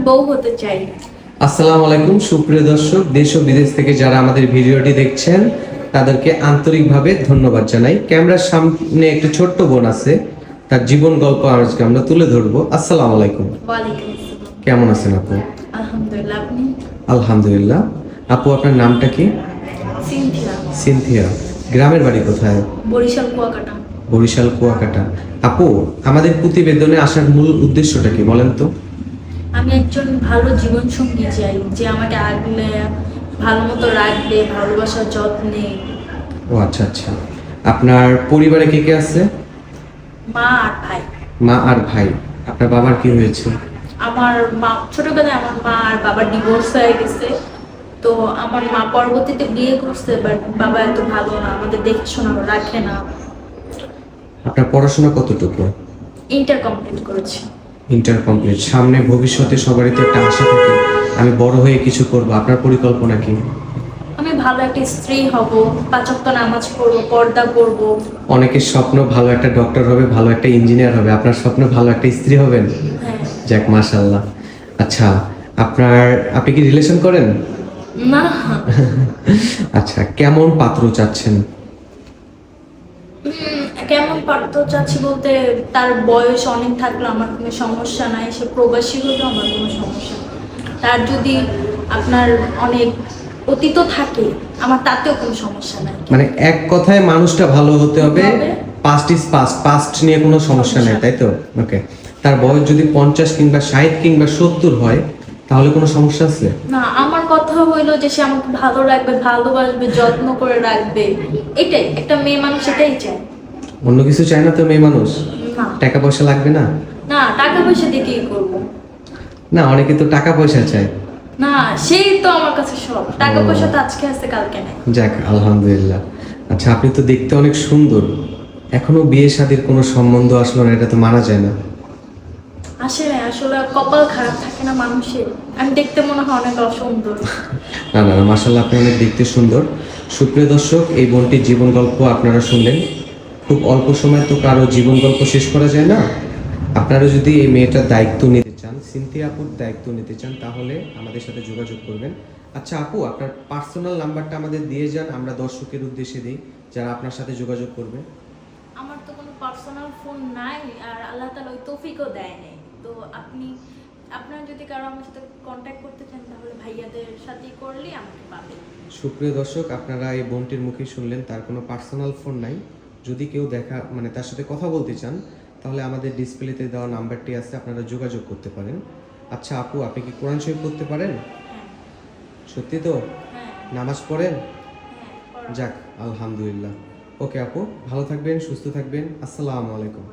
বউ হতে চাই। আসসালামু আলাইকুম সুপ্রিয় দর্শক, দেশ ও বিদেশ থেকে যারা আমাদের ভিডিওটি দেখছেন তাদেরকে আন্তরিকভাবে ধন্যবাদ জানাই। ক্যামেরার সামনে একটা ছোট্ট বোন আছে, তার জীবন গল্প আজকে আমরা তুলে ধরবো। আসসালামু আলাইকুম। ওয়ালাইকুম আসসালাম। কেমন আছেন আপু? আলহামদুলিল্লাহ, আপনি? আলহামদুলিল্লাহ। আপু, আপনার নামটা কি? সিনথিয়া। সিনথিয়া। গ্রামের বাড়ি কোথায়? বরিশাল কুয়াকাটা। বরিশাল কুয়াকাটা। আপু, আমাদের প্রতিবেদনে আসার মূল উদ্দেশ্যটা কি বলেন তো? আমি একজন ভালো জীবন সঙ্গী চাই, যে আমাকে আগলে ভালো মতো রাখবে, ভালোবাসার যত্নে। ও আচ্ছা আচ্ছা। আপনার পরিবারে কে কে আছে? মা আর ভাই। মা আর ভাই। আপনার বাবার কি হয়েছে? আমার মা ছোটবেলায় আমার মা আর বাবার ডিভোর্স হয়ে গেছে। তো আমার মা পরবর্তীতে বিয়ে করছে, বাট বাবা এত ভালো না, আমাদের দেখাশোনা রাখে না। আপনার পড়াশোনা কতটুকু? ইন্টার কমপ্লিট করেছি। Inter complete. সামনে ভবিষ্যতে সবারই তো একটা আশা থাকে, আমি বড় হয়ে কিছু করব। আপনার পরিকল্পনা কি? আমি ভালো একটা স্ত্রী হব, 5 ওয়াক্ত নামাজ পড়বো, পর্দা করব। অনেকের স্বপ্ন ভালো একটা ডক্টর হবে, ভালো একটা ইঞ্জিনিয়ার হবে। আপনার স্বপ্ন ভালো একটা স্ত্রী হবেন। হ্যাঁ। যাক, মাশাআল্লাহ। আচ্ছা, আপনি কি রিলেশন করেন? না। আচ্ছা, কেমন পাত্র চাচ্ছেন? কেমন পারতো চাচ্ছি বলতে, তার বয়স অনেক থাকলে আমার কোনো সমস্যা নাই, সে প্রবাসী হলেও আমার কোনো সমস্যা নেই। তার যদি আপনার অনেক অতীত থাকে, আমার তাতেও কোনো সমস্যা নাই। মানে এক কথায় মানুষটা ভালো হতে হবে। পাস্ট ইজ পাস্ট, পাস্ট নিয়ে কোনো সমস্যা নেই, তাই তো? ওকে। তার বয়স যদি 50 কিংবা 60 কিংবা 70 হয়, তাহলে কোনো সমস্যা আছে? না, আমার কথা হইলো যে সে আমাকে ভালো রাখবে, ভালোবাসবে, যত্ন করে রাখবে। এটাই একটা মেয়ে মানুষ, এটাই চায়। অন্য কিছু চায় না তো মেয়ে মানুষ? না। টাকা পয়সা লাগবে না? না, টাকা পয়সা দিয়ে কি করবো? না, অনেকে তো টাকা পয়সা চায়। না, সেই তো আমার কাছে সব। টাকা পয়সা তো আজকে আছে, কালকে নাই। যাক, আলহামদুলিল্লাহ। আচ্ছা, আপনি তো দেখতে অনেক সুন্দর, এখনো বিয়ে শাদীর কোনো সম্বন্ধ আসলো না, এটা তো মানা যায় না। আসলে আসলে কপাল খারাপ থাকে না মানুষের। আমি দেখতে মনে হয় অনেক অসুন্দর। না না না, মাশাআল্লাহ, আপনি অনেক দেখতে সুন্দর। সুপ্রিয় দর্শক, এই বোনটির জীবন গল্প আপনারা শুনলেন। খুব অল্প সময় তো কারো জীবন গল্প শেষ করা যায় না। আপনারা যদি এই মেয়েটার দায়িত্ব নিতে চান, সিনথিয়া আপুর দায়িত্ব নিতে চান, তাহলে আমাদের সাথে যোগাযোগ করবেন। আচ্ছা আপু, আপনার পার্সোনাল নাম্বারটা আমাদের দিয়ে যান, আমরা দর্শকের উদ্দেশ্যে দিই যারা আপনার সাথে যোগাযোগ করবে। আমার তো কোনো পার্সোনাল ফোন নাই, আর আল্লাহ তাআলা ওই তৌফিকও দেয় নাই। তো আপনারা যদি কারো আমার সাথে কন্ট্যাক্ট করতে চান, তাহলে ভাইয়াদের সাথেই করলেই আমাকে পাবেন। সুপ্রিয় দর্শক, আপনারা এই বোনটির মুখে শুনলেন তার কোনো পার্সোনাল ফোন নাই। যদি কেউ তার সাথে কথা বলতে চান, তাহলে আমাদের ডিসপ্লেতে দেওয়া নাম্বারটি আছে, আপনারা যোগাযোগ করতে পারেন। আচ্ছা আপু, আপনি কি কোরআন শরীফ পড়তে পারেন? হ্যাঁ। সত্যি তো? হ্যাঁ। নামাজ পড়েন? হ্যাঁ, পড়া। যাক, আলহামদুলিল্লাহ। ওকে আপু, ভালো থাকবেন, সুস্থ থাকবেন। আসসালামু আলাইকুম।